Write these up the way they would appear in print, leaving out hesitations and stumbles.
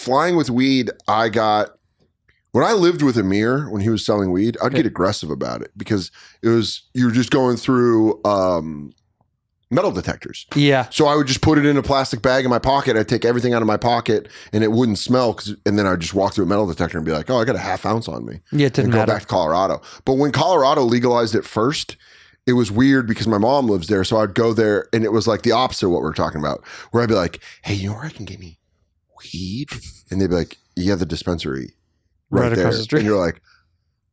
flying with weed, when I lived with Amir, when he was selling weed, I'd get aggressive about it because you were just going through metal detectors. Yeah. So I would just put it in a plastic bag in my pocket. I'd take everything out of my pocket and it wouldn't smell. And then I'd just walk through a metal detector and be like, oh, I got a half ounce on me. Yeah, it didn't matter. matter. Go back to Colorado. But when Colorado legalized it first, it was weird because my mom lives there. So I'd go there and it was like the opposite of what we're talking about, where I'd be like, hey, you know where I can get me weed? And they'd be like, yeah, the dispensary right there. Across the street. And you're like,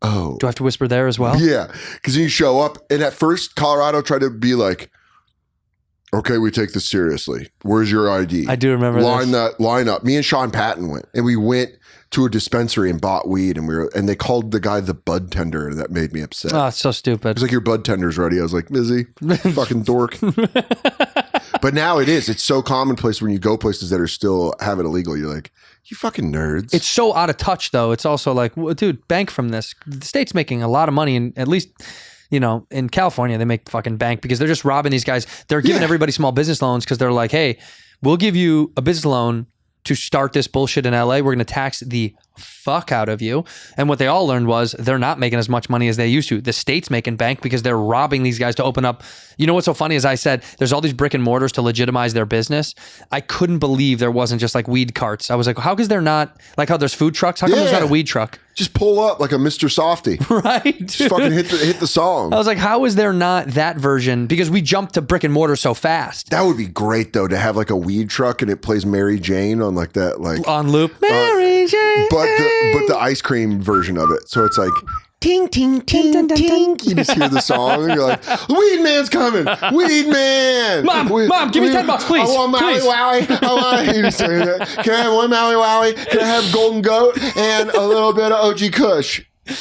oh. Do I have to whisper there as well? Yeah. Because you show up and at first Colorado tried to be like, okay, we take this seriously. Where's your ID? I do remember Line up. Me and Sean Patton went and we went to a dispensary and bought weed and they called the guy the bud tender. That made me upset. Oh, it's so It stupid. was like, your bud tender's ready. I was like, Mizzy, fucking dork. But now it's so commonplace when you go places that are still have it illegal. You're like, you fucking nerds. It's so out of touch, though. It's also like, well, dude, bank from this. The state's making a lot of money, and at least, you know, in California, they make fucking bank because they're just robbing these guys. They're giving everybody small business loans because they're like, hey, we'll give you a business loan to start this bullshit in LA. We're going to tax the fuck out of you. And what they all learned was they're not making as much money as they used to. The state's making bank because they're robbing these guys to open up. You know what's so funny is I said there's all these brick and mortars to legitimize their business. I couldn't believe there wasn't just like weed carts. I was like, how is there not, like how there's food trucks? How come there's not a weed truck? Just pull up like a Mr. Softy. Right? Just fucking hit the song. I was like, how is there not that version? Because we jumped to brick and mortar so fast. That would be great though, to have like a weed truck and it plays Mary Jane on like that, like on loop. Mary Jane. But the ice cream version of it. So it's like ting ting ting ting ting. You just hear the song and you're like, Weed Man's coming. Weed Man. Mom, give me $10, please. I want Maui please. Wowie. I want you to say that. Can I have one Maui Wowie? Can I have Golden Goat and a little bit of OG Kush?